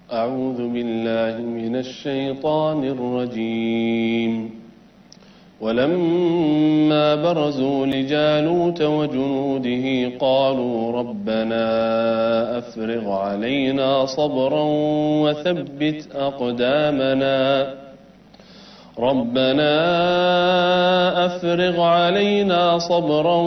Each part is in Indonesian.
أعوذ بالله من الشيطان الرجيم ولما برزوا لجالوت وجنوده قالوا ربنا أفرغ علينا صبرا وثبت أقدامنا ربنا أفرغ علينا صبرا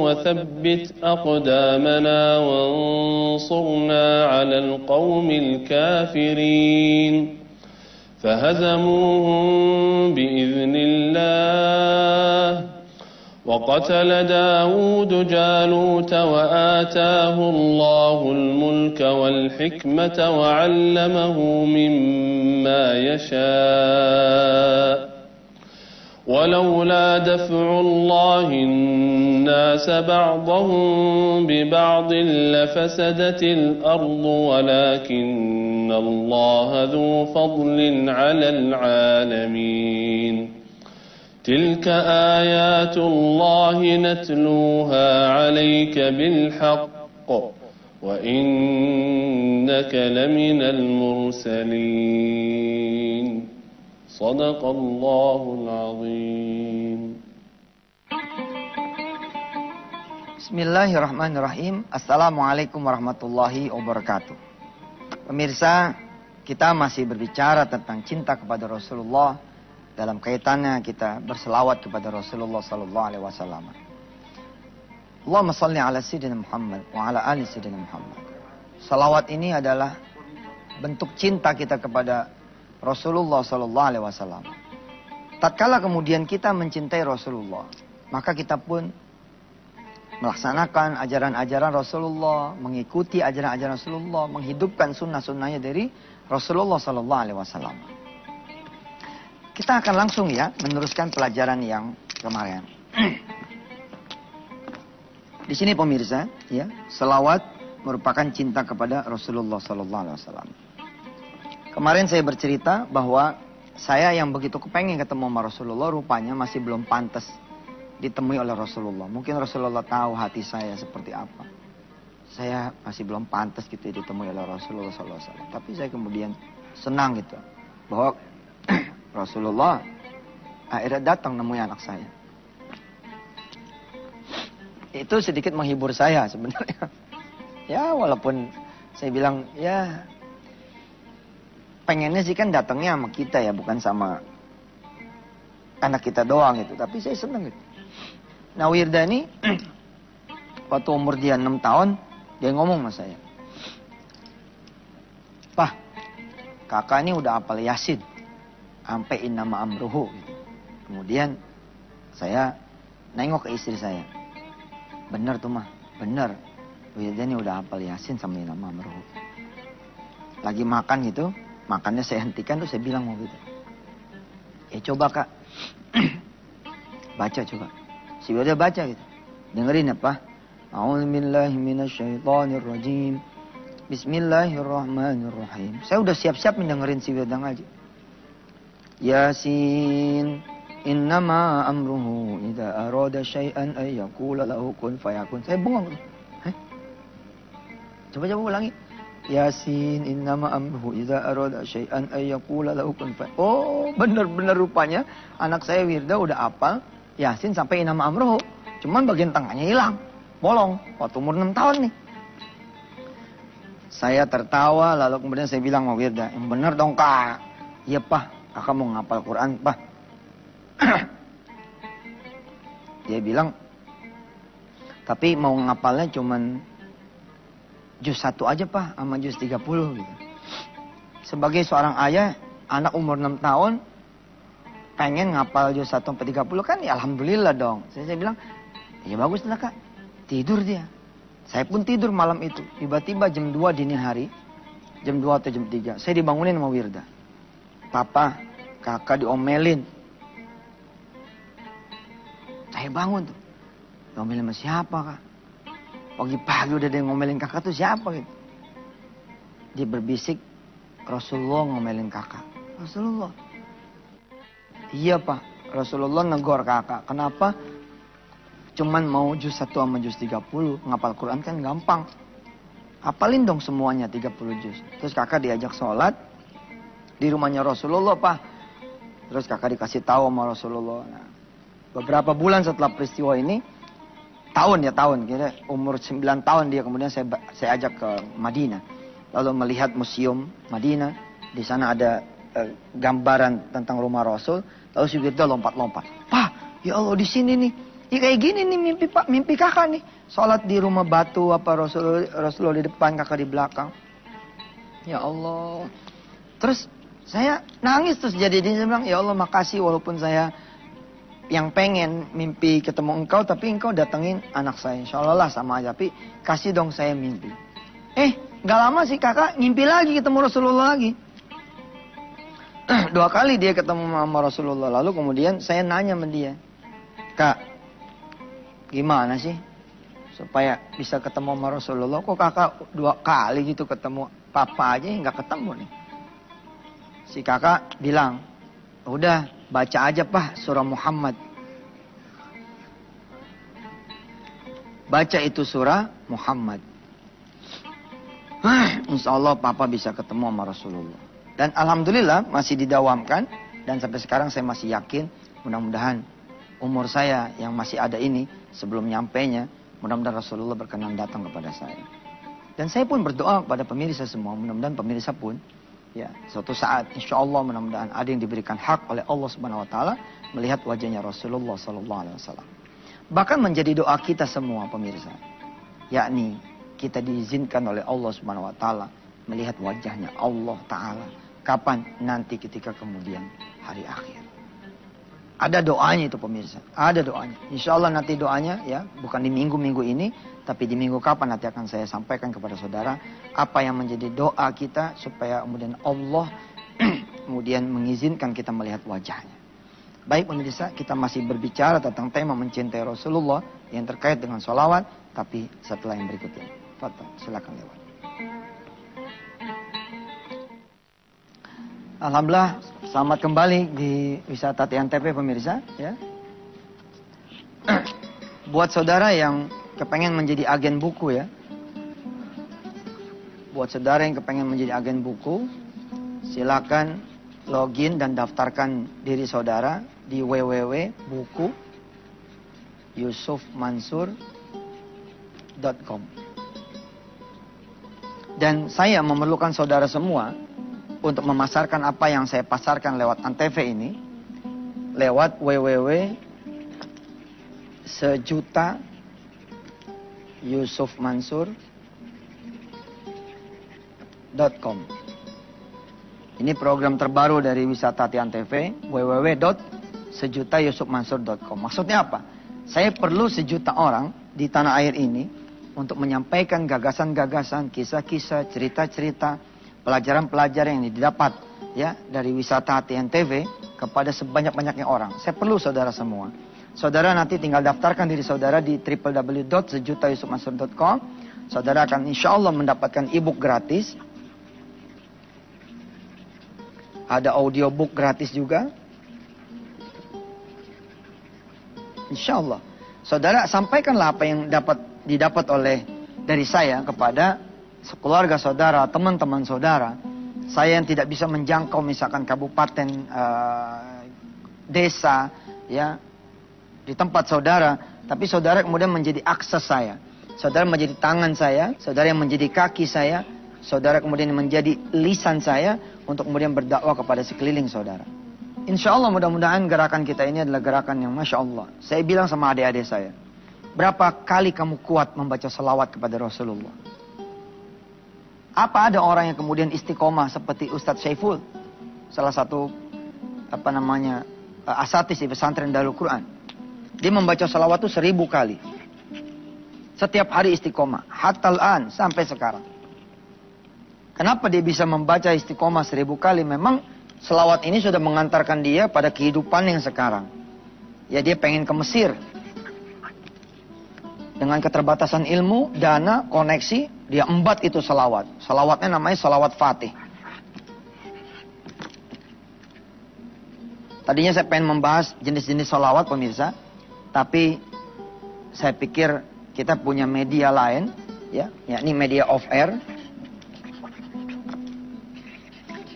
وثبت أقدامنا وانصرنا على القوم الكافرين فهزموهم بإذن الله وقتل داود جالوت وآتاه الله الملك والحكمة وعلمه مما يشاء ولولا دفع الله الناس بعضهم ببعض لفسدت الأرض ولكن الله ذو فضل على العالمين تلك آيات الله نتلوها عليك بالحق وإنك لمن المرسلين صدق الله العظيم. Bismillahirrahmanirrahim. Assalamualaikum warahmatullahi wabarakatuh. Pemirsa, kita masih berbicara tentang cinta kepada Rasulullah dalam kaitannya kita berselawat kepada Rasulullah sallallahu alaihi wasallam. Allahumma shalli ala sayyidina Muhammad wa ala ali sayyidina Muhammad. Salawat ini adalah bentuk cinta kita kepada Rasulullah sallallahu alaihi wasallam. Tatkala kemudian kita mencintai Rasulullah, maka kita pun melaksanakan ajaran-ajaran Rasulullah, mengikuti ajaran-ajaran Rasulullah, menghidupkan sunnah-sunnahnya dari Rasulullah sallallahu alaihi wasallam. Kita akan langsung meneruskan pelajaran yang kemarin. Di sini pemirsa, selawat merupakan cinta kepada Rasulullah sallallahu alaihi wasallam. Kemarin saya bercerita bahwa saya yang begitu kepengen ketemu sama Rasulullah rupanya masih belum pantas ditemui oleh Rasulullah. Mungkin Rasulullah tahu hati saya seperti apa. Saya masih belum pantas gitu ditemui oleh Rasulullah sallallahu alaihi wasallam. Tapi saya kemudian senang gitu bahwa Rasulullah akhirnya datang nemui anak saya. Itu sedikit menghibur saya sebenarnya. Ya walaupun saya bilang pengennya sih kan datangnya sama kita bukan sama anak kita doang gitu. Tapi saya senang gitu. Nah Wirda ini waktu umur dia 6 tahun dia ngomong sama saya, "Pah, kakak ini udah hafal Yasin sampai innama amruhu." Gitu. Kemudian saya nengok ke istri saya, "Bener tuh mah, bener. Wirda ini udah hafal Yasin sampai innama amruhu." Lagi makan gitu. Makannya saya hentikan terus saya bilang mau gitu. Coba kak. Baca coba. Si Wirda baca gitu. Dengerin apa? A'udzubillahi minasyaitonirrajim. Bismillahirrahmanirrahim. Saya udah siap-siap mendengerin si Wirda ngaji. Yasin. Innama amruhu idza arada syai'an ay yaqula lahu kun fayakun. Saya bengong. Coba ulangi. Yasin innama amruhu idza arada syai'an ay yaqula lahu kun fayakun. Oh, benar-benar rupanya anak saya Wirda udah hafal Yasin sampai innama amruhu. Cuman bagian tengahnya hilang, bolong waktu umur 6 tahun nih. Saya tertawa lalu kemudian saya bilang sama Wirda, "Yang benar dong, Kak." "Iya, Pak. Kakak mau ngapal Quran, Pak." Dia bilang, "Tapi mau ngapalnya cuman juz 1 aja Pak, sama juz 30 gitu." Sebagai seorang ayah, anak umur 6 tahun, pengen ngapal juz 1 sampai 30 kan ya alhamdulillah dong. Saya bilang, "Ya bagus lah Kak." Tidur dia. Saya pun tidur malam itu. Tiba-tiba jam 2 dini hari, jam 2 atau jam 3, saya dibangunin sama Wirda. "Papa, kakak diomelin." Saya bangun tuh. Diomelin sama siapa Kak? Pagi-pagi udah dia ngomelin kakak tuh siapa gitu. Dia berbisik, "Rasulullah ngomelin kakak." "Rasulullah?" "Iya Pak, Rasulullah negor kakak. Kenapa? Cuman mau juz 1 sama juz 30, ngapal Quran kan gampang. hafalin dong semuanya 30 juz. Terus kakak diajak sholat di rumahnya Rasulullah, Pak. Terus kakak dikasih tahu sama Rasulullah. Nah, beberapa bulan setelah peristiwa ini, tahun, kira umur 9 tahun dia, kemudian saya ajak ke Madinah. Lalu melihat museum Madinah. Di sana ada gambaran tentang rumah Rasul. Lalu si Wirda lompat-lompat. Pak, ya Allah di sini nih. Ya kayak gini nih mimpi Pak, mimpi kakak nih. Sholat di rumah batu, Rasulullah di depan, kakak di belakang. Ya Allah. Terus saya nangis terus jadi dia bilang, ya Allah makasih walaupun saya yang pengen mimpi ketemu engkau, tapi engkau datengin anak saya. Insya Allah lah sama aja, tapi kasih dong saya mimpi. Gak lama sih kakak ngimpi lagi ketemu Rasulullah lagi. 2 kali dia ketemu sama Rasulullah. Lalu kemudian saya nanya sama dia, Kak, gimana sih supaya bisa ketemu sama Rasulullah? Kok kakak 2 kali gitu ketemu, papa aja yang gak ketemu nih. Si kakak bilang, udah baca aja Pak surah Muhammad. Baca itu surah Muhammad. Insya Allah papa bisa ketemu sama Rasulullah. Dan alhamdulillah masih didawamkan. Dan sampai sekarang saya masih yakin, mudah-mudahan umur saya yang masih ada ini, sebelum nyampainya, mudah-mudahan Rasulullah berkenan datang kepada saya. Dan saya pun berdoa kepada pemirsa semua, mudah-mudahan pemirsa pun, ya, suatu saat insya Allah mudah-mudahan ada yang diberikan hak oleh Allah Subhanahu Wa Taala melihat wajahnya Rasulullah Sallallahu Alaihi Wasallam. Bahkan menjadi doa kita semua pemirsa, yakni kita diizinkan oleh Allah Subhanahu Wa Taala melihat wajahnya Allah Taala. Kapan? Nanti ketika kemudian hari akhir. Ada doanya itu pemirsa, ada doanya. Insya Allah nanti doanya ya, bukan di minggu-minggu ini, tapi di minggu kapan nanti akan saya sampaikan kepada saudara apa yang menjadi doa kita supaya kemudian Allah kemudian mengizinkan kita melihat wajahnya. Baik pemirsa, kita masih berbicara tentang tema mencintai Rasulullah yang terkait dengan sholawat, tapi setelah yang berikut ini. Fadhal, silakan lewat. Alhamdulillah, selamat kembali di Wisata TNTP pemirsa. Ya. Buat saudara yang kepengen menjadi agen buku ya. Buat saudara yang kepengen menjadi agen buku, silakan login dan daftarkan diri saudara di www.yusufmansur.com. Dan saya memerlukan saudara semua untuk memasarkan apa yang saya pasarkan lewat Antv ini, lewat www.sejutayusufmansur.com. Ini program terbaru dari Wisata Antv, www.sejutayusufmansur.com. Maksudnya apa? Saya perlu 1 juta orang di tanah air ini untuk menyampaikan gagasan-gagasan, kisah-kisah, cerita-cerita, pelajaran-pelajaran yang didapat ya dari Wisata Antv kepada sebanyak-banyaknya orang. Saya perlu saudara semua. Saudara nanti tinggal daftarkan diri saudara di www.sejutayusufmansur.com. Saudara akan insya Allah mendapatkan e-book gratis. Ada audiobook gratis juga. Insya Allah. Saudara sampaikanlah apa yang didapat oleh dari saya kepada keluarga saudara, teman-teman saudara. Saya yang tidak bisa menjangkau misalkan kabupaten, desa, ya, di tempat saudara. Tapi saudara kemudian menjadi akses saya. Saudara menjadi tangan saya, saudara yang menjadi kaki saya. Saudara kemudian menjadi lisan saya untuk kemudian berdakwah kepada sekeliling saudara. Insya Allah mudah-mudahan gerakan kita ini adalah gerakan yang Masya Allah. Saya bilang sama adik-adik saya, berapa kali kamu kuat membaca salawat kepada Rasulullah? Apa ada orang yang kemudian istiqomah seperti Ustadz Syaiful, salah satu asatis di pesantren Darul Quran. Dia membaca salawat itu 1000 kali. Setiap hari istiqomah, hatta al-an, sampai sekarang. Kenapa dia bisa membaca istiqomah 1000 kali? Memang salawat ini sudah mengantarkan dia pada kehidupan yang sekarang. Ya, dia pengen ke Mesir. Dengan keterbatasan ilmu, dana, koneksi, dia embat itu salawat. Salawatnya namanya salawat Fatih. Tadinya saya pengen membahas jenis-jenis salawat pemirsa. Tapi saya pikir kita punya media lain ya, yakni media off air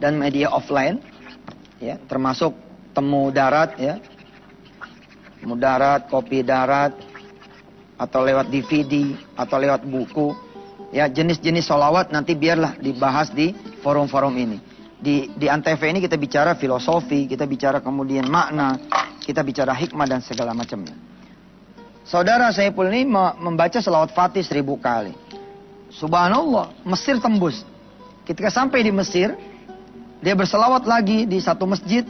dan media offline, ya, termasuk temu darat, ya, temu darat, kopi darat, atau lewat DVD atau lewat buku, ya, jenis-jenis sholawat nanti biarlah dibahas di forum-forum ini. Di Antv ini kita bicara filosofi, kita bicara kemudian makna, kita bicara hikmah dan segala macamnya. Saudara Saiful ini membaca selawat Fatih 1000 kali. Subhanallah, Mesir tembus. Ketika sampai di Mesir, dia berselawat lagi di satu masjid.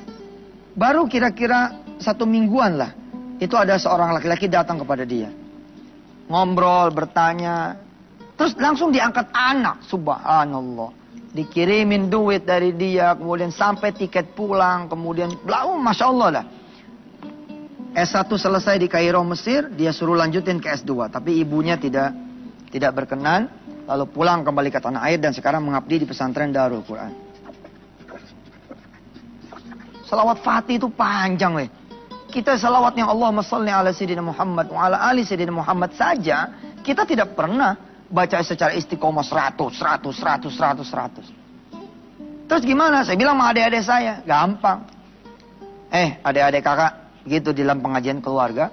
Baru kira-kira 1 mingguan lah, itu ada seorang laki-laki datang kepada dia. Ngobrol, bertanya. Terus langsung diangkat anak, subhanallah. Dikirimin duit dari dia, kemudian sampai tiket pulang, kemudian Masya Allah lah. S1 selesai di Kairo, Mesir, dia suruh lanjutin ke S2. Tapi ibunya tidak berkenan, lalu pulang kembali ke tanah air dan sekarang mengabdi di pesantren Darul Quran. Salawat Fatih itu panjang, weh. Kita salawatnya Allahumma sholli ala Sayyidina Muhammad wa ala ali Sayyidina Muhammad saja, kita tidak pernah baca secara istiqomah 100. Terus gimana? Saya bilang sama adik-adik saya, gampang. Adik-adik kakak, gitu di dalam pengajian keluarga.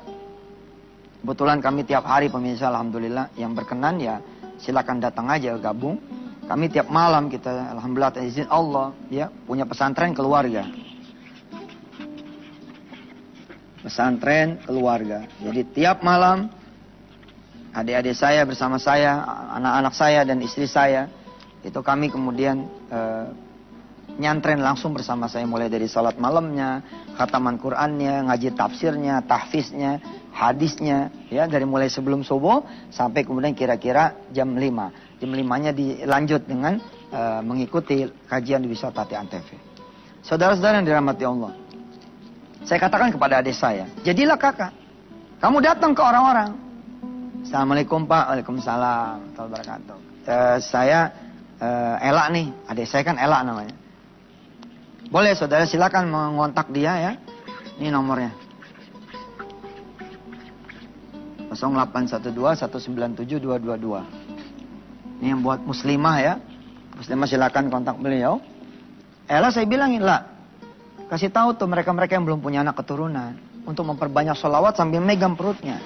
Kebetulan kami tiap hari pemirsa, alhamdulillah, yang berkenan ya silakan datang aja gabung. Kami tiap malam kita, alhamdulillah izin Allah, ya, punya pesantren keluarga. Pesantren keluarga. Jadi tiap malam adik-adik saya bersama saya, anak-anak saya dan istri saya, itu kami kemudian nyantren langsung bersama saya, mulai dari salat malamnya, khataman Qur'annya, ngaji tafsirnya, tahfiznya, hadisnya, ya, dari mulai sebelum subuh sampai kemudian kira-kira jam 5. Jam 5-nya dilanjut dengan mengikuti kajian di Wisata Antv. Saudara-saudara yang dirahmati Allah, saya katakan kepada adik saya, jadilah kakak. Kamu datang ke orang-orang. Assalamualaikum Pak, waalaikumsalam, warahmatullahi wabarakatuh. Saya Ela nih, adik saya kan Ela namanya. Boleh saudara silakan mengontak dia ya. Ini nomornya. 0812-197-222. Ini yang buat muslimah ya. Muslimah silakan kontak beliau. Ela saya bilangin lah, kasih tahu tuh mereka-mereka yang belum punya anak keturunan untuk memperbanyak sholawat sambil megang perutnya.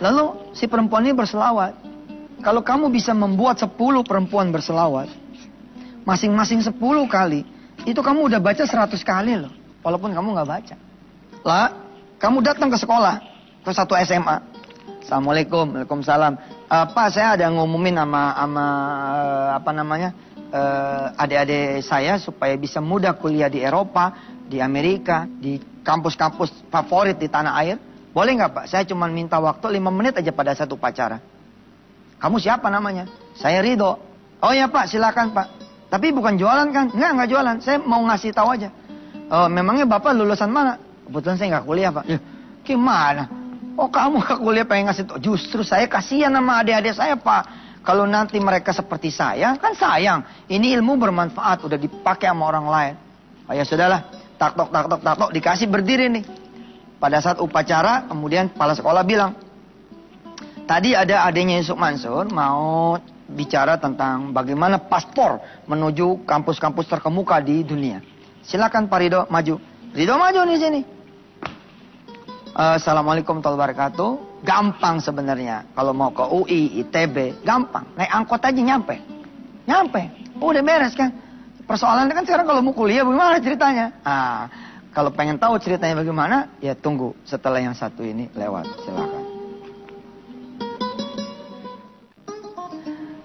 Lalu si perempuan ini berselawat. Kalau kamu bisa membuat 10 perempuan berselawat, masing-masing 10 kali, itu kamu udah baca 100 kali loh. Walaupun kamu nggak baca. Lah, kamu datang ke sekolah, ke satu SMA. Assalamualaikum, waalaikumsalam. Pak, saya ada ngumumin sama adik-adik saya supaya bisa mudah kuliah di Eropa, di Amerika, di kampus-kampus favorit di tanah air. Boleh nggak Pak? Saya cuma minta waktu 5 menit aja pada satu upacara. Kamu siapa namanya? Saya Ridho. Oh ya Pak, silakan Pak. Tapi bukan jualan kan? Nggak jualan. Saya mau ngasih tahu aja. Memangnya Bapak lulusan mana? Kebetulan saya nggak kuliah Pak. Ya, gimana? Oh kamu nggak kuliah pengen ngasih tahu? Justru saya kasihan sama adik-adik saya Pak. Kalau nanti mereka seperti saya, kan sayang. Ini ilmu bermanfaat, udah dipakai sama orang lain. Oh ya sudahlah, tak tok, dikasih berdiri nih. Pada saat upacara, kemudian kepala sekolah bilang, tadi ada adiknya Yusuf Mansur mau bicara tentang bagaimana paspor menuju kampus-kampus terkemuka di dunia. Silakan Pak Ridho maju. Ridho maju di sini. Assalamualaikum warahmatullahi wabarakatuh. Gampang sebenarnya. Kalau mau ke UI, ITB, gampang. Naik angkot aja nyampe. Udah beres kan. Persoalannya kan sekarang kalau mau kuliah bagaimana ceritanya? Kalau pengen tahu ceritanya bagaimana, ya tunggu setelah yang satu ini lewat. Silakan.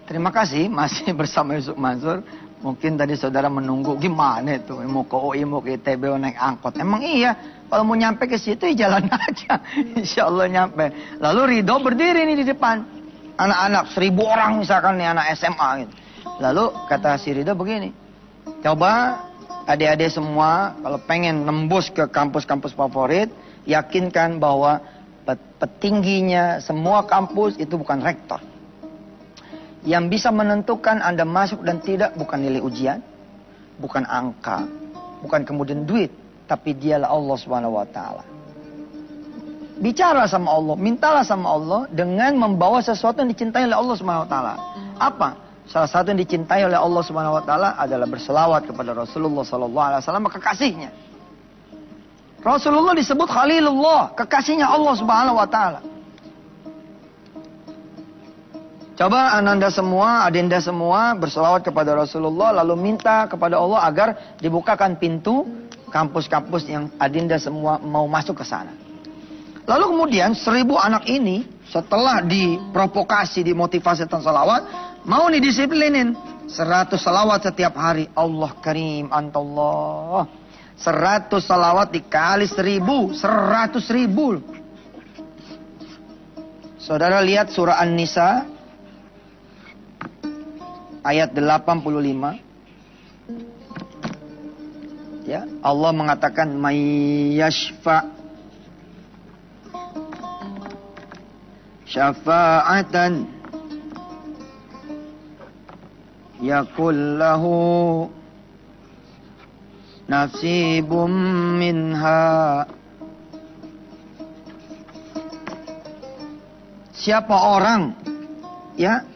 Terima kasih masih bersama Yusuf Mansur. Mungkin tadi saudara menunggu gimana itu mau ke UI, mau ke ITB, mau naik angkot. Emang iya, kalau mau nyampe ke situ ya jalan aja. Insya Allah nyampe. Lalu Ridho berdiri nih di depan. Anak-anak 1000 orang misalkan nih anak SMA gitu. Lalu kata si Ridho begini. Coba adik-adik semua kalau pengen nembus ke kampus-kampus favorit, yakinkan bahwa petingginya semua kampus itu bukan rektor. Yang bisa menentukan Anda masuk dan tidak bukan nilai ujian, bukan angka, bukan kemudian duit, tapi dialah Allah Subhanahu wa taala. Bicara sama Allah, mintalah sama Allah dengan membawa sesuatu yang dicintai oleh Allah Subhanahu wa taala. Apa? Salah satu yang dicintai oleh Allah Subhanahu wa taala adalah berselawat kepada Rasulullah sallallahu alaihi wasallam, kekasihnya. Rasulullah disebut Khalilullah, kekasihnya Allah Subhanahu wa taala. Coba ananda semua, adinda semua berselawat kepada Rasulullah lalu minta kepada Allah agar dibukakan pintu kampus-kampus yang adinda semua mau masuk ke sana. Lalu kemudian 1000 anak ini setelah diprovokasi, dimotivasi tentang salawat, mau didisiplinin 100 salawat setiap hari. Allah karim antallah. 100 salawat dikali 1000, 100.000. Saudara lihat surah An-Nisa ayat 85. Ya, Allah mengatakan may yashfa' syafa'atan yakul lahu nasibum minha. Siapa orang ya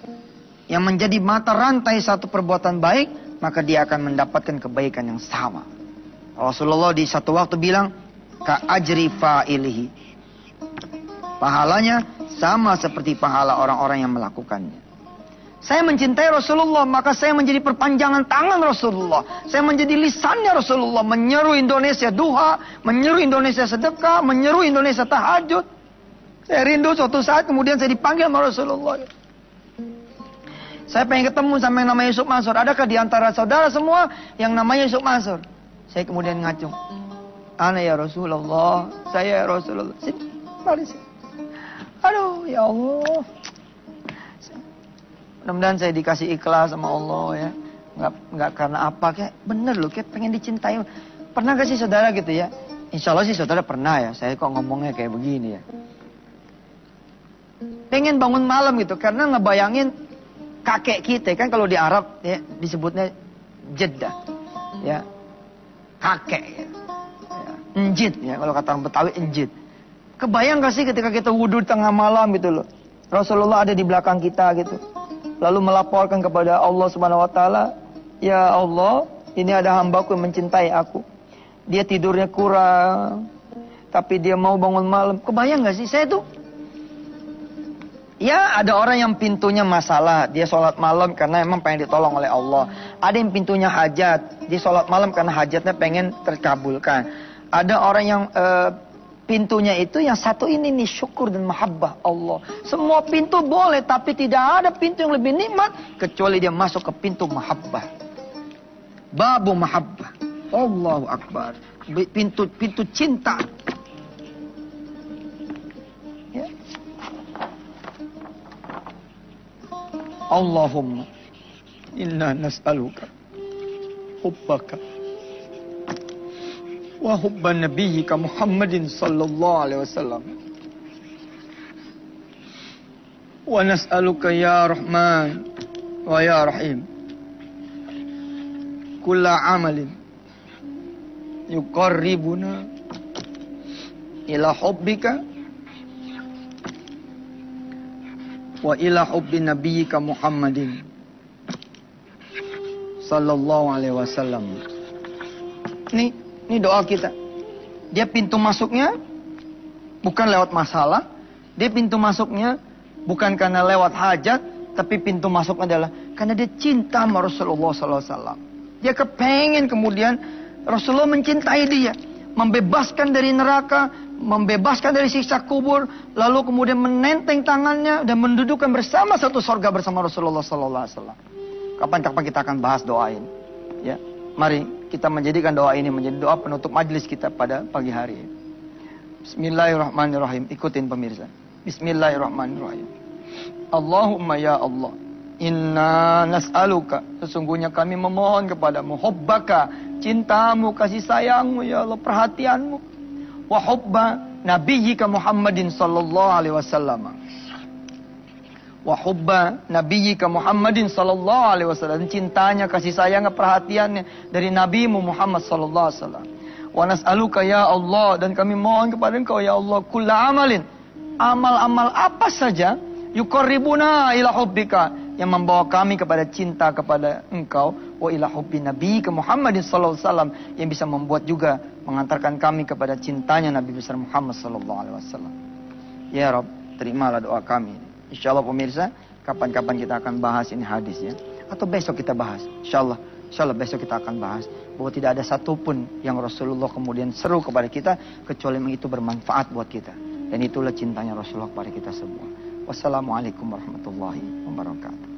yang menjadi mata rantai satu perbuatan baik, maka dia akan mendapatkan kebaikan yang sama. Rasulullah di satu waktu bilang ka ajri fa'ilihi, pahalanya sama seperti pahala orang-orang yang melakukannya. Saya mencintai Rasulullah, maka saya menjadi perpanjangan tangan Rasulullah. Saya menjadi lisannya Rasulullah, menyeru Indonesia duha, menyeru Indonesia sedekah, menyeru Indonesia tahajud. Saya rindu suatu saat kemudian saya dipanggil sama Rasulullah. Saya pengen ketemu sama yang namanya Yusuf Mansur. Adakah di antara saudara semua yang namanya Yusuf Mansur? Saya kemudian ngacung. Ana ya Rasulullah, saya ya Rasulullah. Sini, mari sini. Aduh, ya Allah. Mudah-mudahan saya dikasih ikhlas sama Allah ya. Nggak karena apa, kayak bener loh, kayak pengen dicintai. Pernah gak sih saudara gitu ya? Insya Allah sih saudara pernah ya. Saya kok ngomongnya kayak begini ya. Pengen bangun malam gitu, karena ngebayangin kakek kita kan, kalau di Arab ya disebutnya jeddah ya, kakek ya. Enjit ya, kalau kata orang Betawi enjit. Kebayang gak sih ketika kita wudhu di tengah malam gitu loh, Rasulullah ada di belakang kita gitu, lalu melaporkan kepada Allah Subhanahu wa taala, ya Allah, ini ada hambaku yang mencintai aku, dia tidurnya kurang tapi dia mau bangun malam. Kebayang gak sih? Saya tuh ya, ada orang yang pintunya masalah, dia sholat malam karena emang pengen ditolong oleh Allah. Ada yang pintunya hajat, dia sholat malam karena hajatnya pengen terkabulkan. Ada orang yang pintunya itu yang satu ini nih, syukur dan mahabbah Allah. Semua pintu boleh, tapi tidak ada pintu yang lebih nikmat kecuali dia masuk ke pintu mahabbah. Babu mahabbah. Allahu Akbar. Pintu cinta. Ya. Allahumma inna nas'aluka hubbaka wa hubban nabiyyika Muhammadin sallallahu alaihi wasallam, wa nas'aluka ya Rahman wa ya Rahim kulla amalin yuqarribuna ila hubbika wa ila hubbi nabiyyika Muhammadin sallallahu alaihi wasallam. Ini doa kita. Dia pintu masuknya bukan lewat masalah, dia pintu masuknya bukan karena lewat hajat, tapi pintu masuknya adalah karena dia cinta sama Rasulullah sallallahu alaihi wasallam. Dia kepengen kemudian Rasulullah mencintai dia, membebaskan dari neraka, membebaskan dari siksa kubur, lalu kemudian menenteng tangannya dan mendudukkan bersama satu surga bersama Rasulullah sallallahu alaihi wasallam. Kapan-kapan kita akan bahas doa ini. Ya, mari kita menjadikan doa ini menjadi doa penutup majelis kita pada pagi hari. Bismillahirrahmanirrahim. Ikutin pemirsa. Bismillahirrahmanirrahim. Allahumma ya Allah, inna nas'aluka, sesungguhnya kami memohon kepadamu, hubbaka, cintamu, kasih sayangmu ya Allah, perhatianmu, wa hubba nabiyyika Muhammadin sallallahu alaihi wasallam, wa hubba nabiyyika Muhammadin sallallahu alaihi wasallam, cintanya, kasih sayangnya, perhatiannya dari nabimu Muhammad sallallahu alaihi wasallam, Wa nas'aluka ya Allah, dan kami mohon kepada Engkau ya Allah, kulla amalin, amal-amal apa saja, yuqarribuna ila hubbika, yang membawa kami kepada cinta kepada Engkau, wa ila hubbi nabiyyika Muhammadin sallallahu alaihi wasallam, yang bisa membuat juga mengantarkan kami kepada cintanya Nabi besar Muhammad sallallahu alaihi wasallam. Ya Rabb, terimalah doa kami. Insyaallah pemirsa, kapan-kapan kita akan bahas ini hadis ya, atau besok kita bahas. Insyaallah besok kita akan bahas bahwa tidak ada satupun yang Rasulullah kemudian seru kepada kita kecuali itu bermanfaat buat kita. Dan itulah cintanya Rasulullah kepada kita semua. Wassalamualaikum warahmatullahi wabarakatuh.